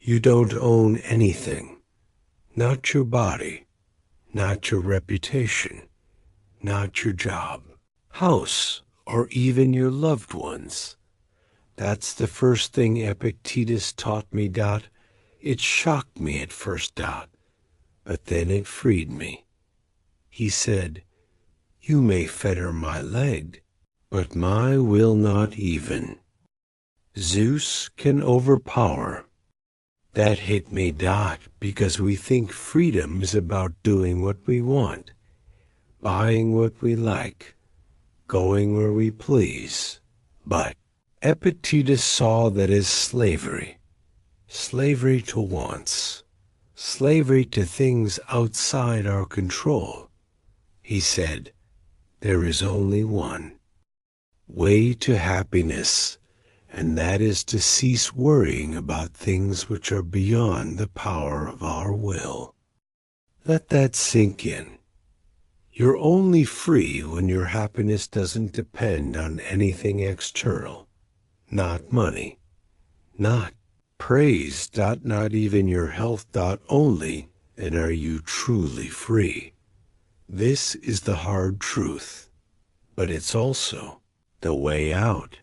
You don't own anything. Not your body, not your reputation, not your job, house, or even your loved ones. That's the first thing Epictetus taught me. It shocked me at first. But then it freed me. He said, "You may fetter my leg, but my will not even. Zeus can overpower." That hit me. Because we think freedom is about doing what we want, buying what we like, going where we please. But Epictetus saw that as slavery. Slavery to wants. Slavery to things outside our control. He said, there is only one way to happiness, and that is to cease worrying about things which are beyond the power of our will. Let that sink in. You're only free when your happiness doesn't depend on anything external. Not money, not praise. Not even your health. Only then are you truly free. This is the hard truth, but it's also the way out.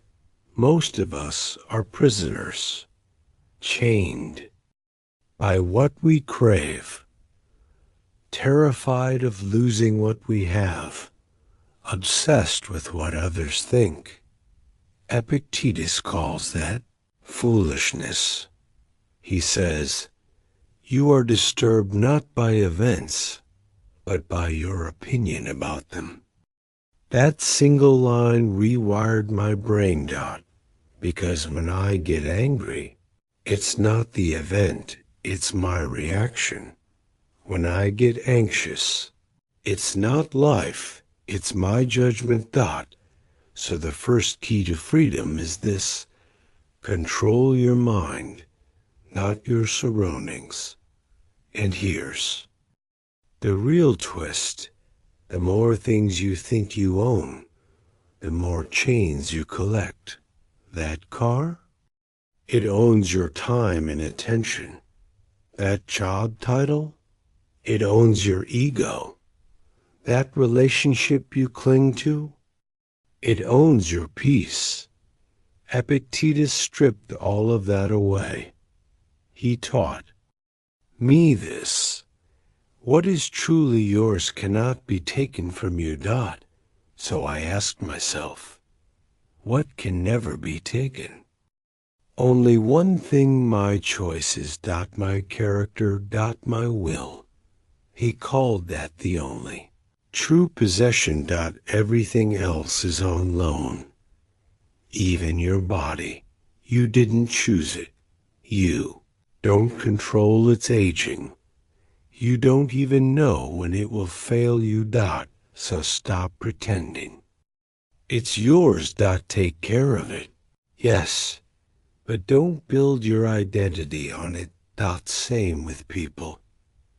Most of us are prisoners, chained by what we crave, terrified of losing what we have, obsessed with what others think. Epictetus calls that foolishness. He says, you are disturbed not by events, but by your opinion about them. That single line rewired my brain. Because when I get angry, it's not the event, it's my reaction. When I get anxious, it's not life, it's my judgment. So the first key to freedom is this: control your mind, not your surroundings. And here's the real twist. The more things you think you own, the more chains you collect. That car? It owns your time and attention. That job title? It owns your ego. That relationship you cling to? It owns your peace. Epictetus stripped all of that away. He taught me this: what is truly yours cannot be taken from you. So I asked myself, what can never be taken? Only one thing, my choices. My character. My will. He called that the only true possession. Everything else is on loan. Even your body. You didn't choose it. You don't control its aging. You don't even know when it will fail you. So stop pretending. It's yours. Take care of it. Yes, but don't build your identity on it. Same with people.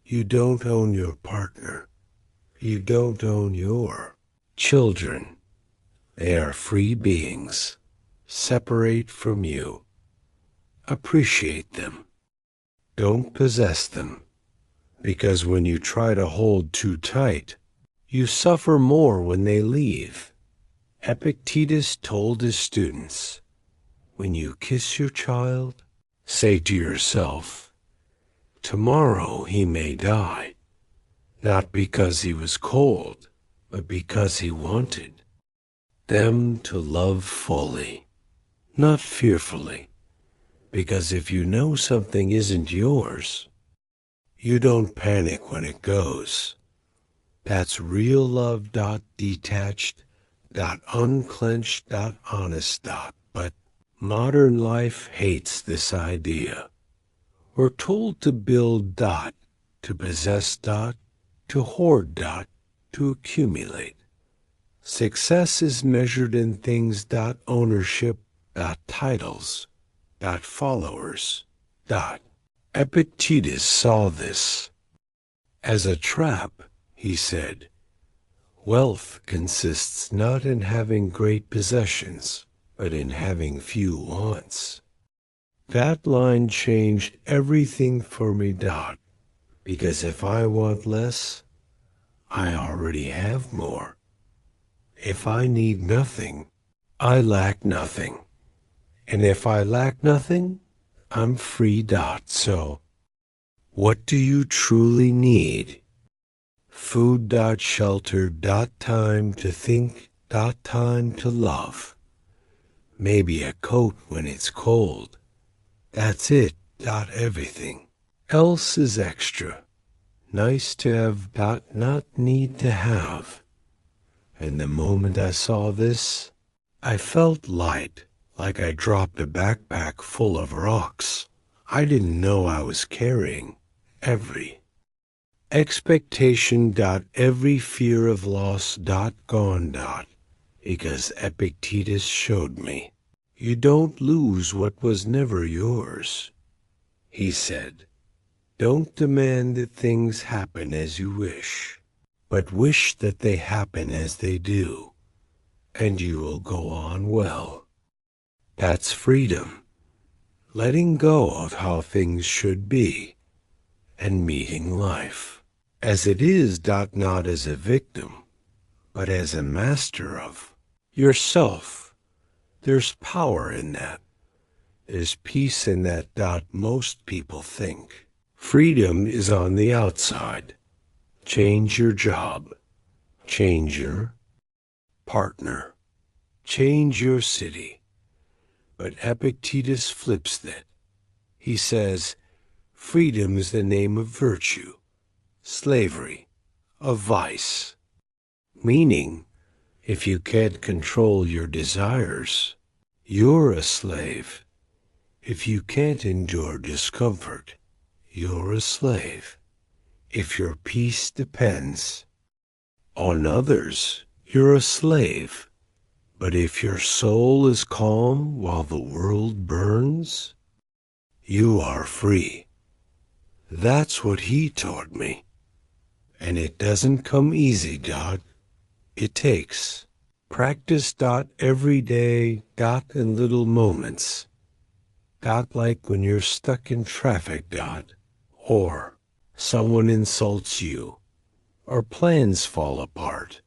You don't own your partner. You don't own your children. They are free beings, separate from you. Appreciate them. Don't possess them, because when you try to hold too tight, you suffer more when they leave. Epictetus told his students, when you kiss your child, say to yourself, tomorrow he may die, not because he was cold, but because he wanted them to love fully, not fearfully, because if you know something isn't yours, you don't panic when it goes. That's real love. Detached. Unclenched. Honest. But modern life hates this idea. We're told to build. To possess. To hoard. To accumulate. Success is measured in things. Ownership. Titles. Followers. Epictetus saw this as a trap. He said, wealth consists not in having great possessions, but in having few wants. That line changed everything for me, Dot. Because if I want less, I already have more. If I need nothing, I lack nothing. And if I lack nothing, I'm free. Dot. So, what do you truly need? Food. Dot. Shelter. Dot. Time to think. Dot. Time to love. Maybe a coat when it's cold. That's it. Dot. Everything else is extra. Nice to have. Dot. Not need to have. And the moment I saw this, I felt light, like I dropped a backpack full of rocks. I didn't know I was carrying every expectation. Every fear of loss. Gone. Because Epictetus showed me. You don't lose what was never yours. He said, don't demand that things happen as you wish, but wish that they happen as they do, and you will go on well. That's freedom, letting go of how things should be, and meeting life as it is. Not as a victim, but as a master of yourself. There's power in that. There's peace in that. Most people think freedom is on the outside. Change your job. Change your partner. Change your city. But Epictetus flips that. He says, freedom is the name of virtue, slavery, of vice. Meaning, if you can't control your desires, you're a slave. If you can't endure discomfort, you're a slave. If your peace depends on others, you're a slave. But if your soul is calm while the world burns, you are free. That's what he taught me. And it doesn't come easy. It takes practice. Every day. In little moments. Like when you're stuck in traffic. Or someone insults you, or plans fall apart.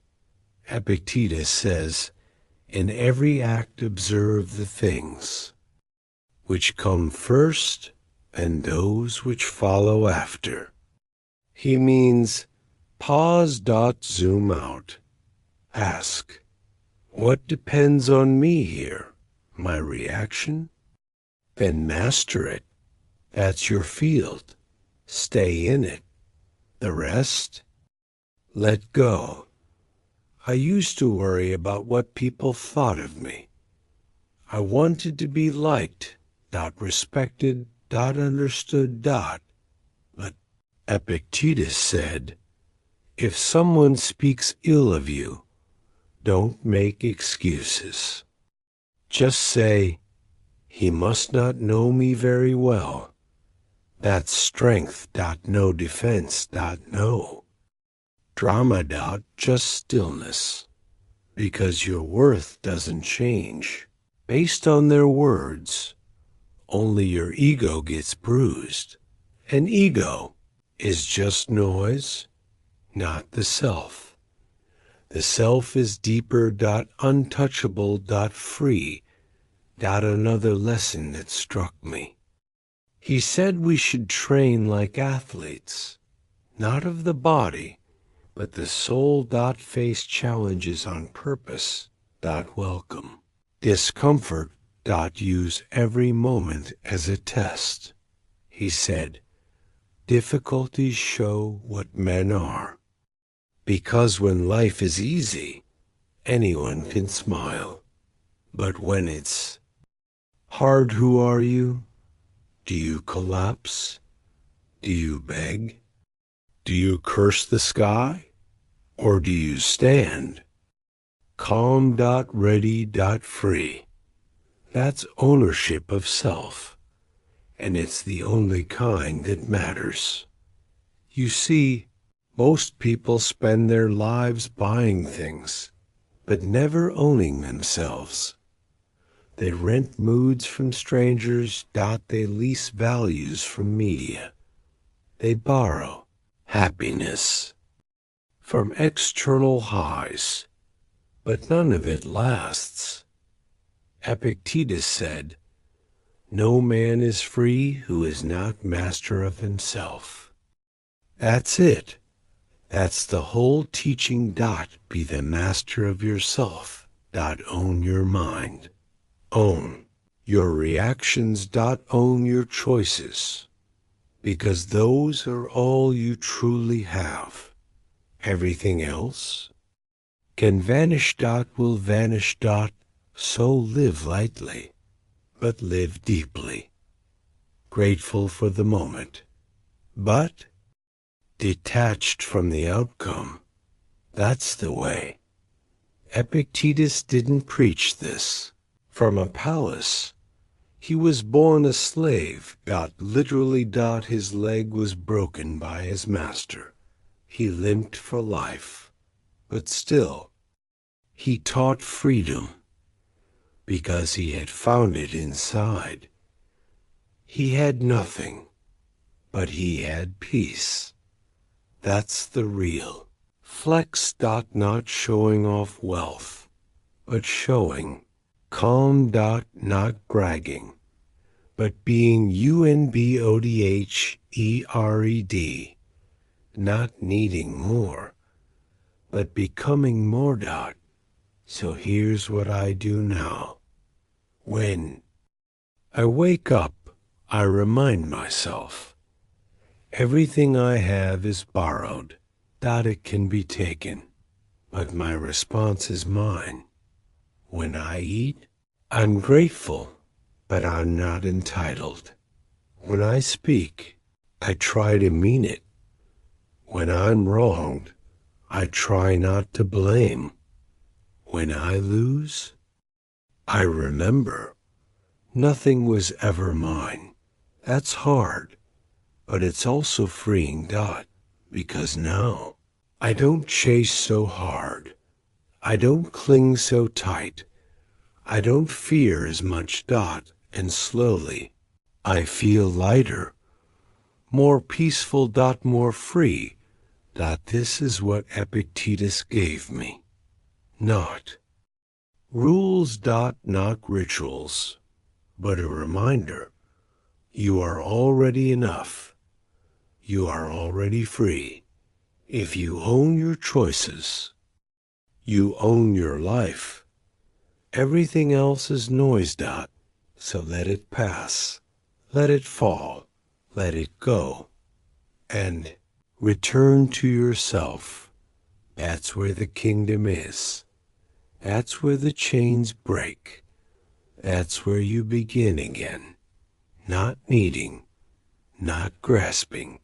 Epictetus says, in every act observe the things which come first and those which follow after. He means pause. Zoom out. Ask, what depends on me here? My reaction? Then master it. That's your field. Stay in it. The rest? Let go. I used to worry about what people thought of me. I wanted to be liked, respected, understood. But Epictetus said, if someone speaks ill of you, don't make excuses. Just say, he must not know me very well. That's strength. No defense. No drama. Just stillness. Because your worth doesn't change based on their words. Only your ego gets bruised. And ego is just noise, not the self. The self is deeper. Untouchable. Free. Another lesson that struck me. He said we should train like athletes, not of the body, but the soul. Face challenges on purpose. Welcome discomfort. Use every moment as a test. He said, difficulties show what men are. Because when life is easy, anyone can smile. But when it's hard, who are you? Do you collapse? Do you beg? Do you curse the sky? Or do you stand? Calm. Ready. Free. That's ownership of self. And it's the only kind that matters. You see, most people spend their lives buying things, but never owning themselves. They rent moods from strangers. They lease values from media. They borrow happiness from external highs, but none of it lasts. Epictetus said, "No man is free who is not master of himself." That's it. That's the whole teaching. Be the master of yourself. Own your mind. Own your reactions. Own your choices. Because those are all you truly have. Everything else can vanish. Will vanish. So live lightly, but live deeply. Grateful for the moment, but detached from the outcome. That's the way. Epictetus didn't preach this from a palace. He was born a slave. Literally. His leg was broken by his master. He limped for life. But still, he taught freedom because he had found it inside. He had nothing, but he had peace. That's the real flex. Not showing off wealth, but showing calm. Not bragging, but being unbodhed. Not needing more, but becoming more. So here's what I do now. When I wake up, I remind myself, everything I have is borrowed. It can be taken, but my response is mine. When I eat, I'm grateful, but I'm not entitled. When I speak, I try to mean it. When I'm wronged, I try not to blame. When I lose, I remember nothing was ever mine. That's hard, but it's also freeing. Because now I don't chase so hard. I don't cling so tight. I don't fear as much. And slowly I feel lighter, more peaceful. More free. This is what Epictetus gave me. Not rules. Not rituals, but a reminder. You are already enough. You are already free. If you own your choices, you own your life. Everything else is noise. So let it pass. Let it fall. Let it go. And return to yourself. That's where the kingdom is. That's where the chains break. That's where you begin again. Not needing, not grasping,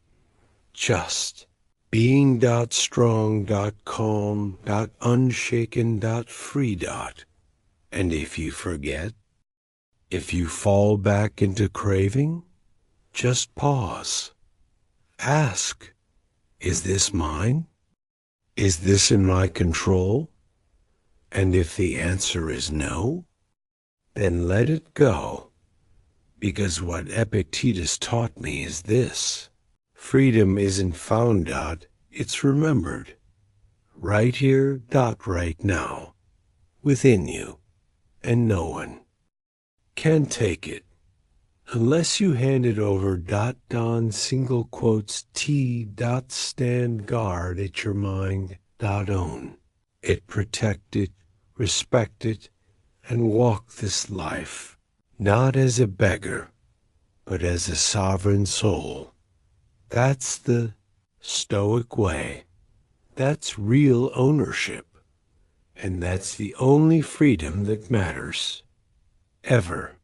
just being. Strong. Calm. Unshaken. Free. And if you forget, if you fall back into craving, just pause. Ask, is this mine? Is this in my control? And if the answer is no, then let it go. Because what Epictetus taught me is this: freedom isn't found. It's remembered. Right here. Right now. Within you. And no one can take it unless you hand it over. On single quotes T. Stand guard at your mind. Own it, protect it, respect it, and walk this life not as a beggar, but as a sovereign soul. That's the Stoic way. That's real ownership. And that's the only freedom that matters. Ever.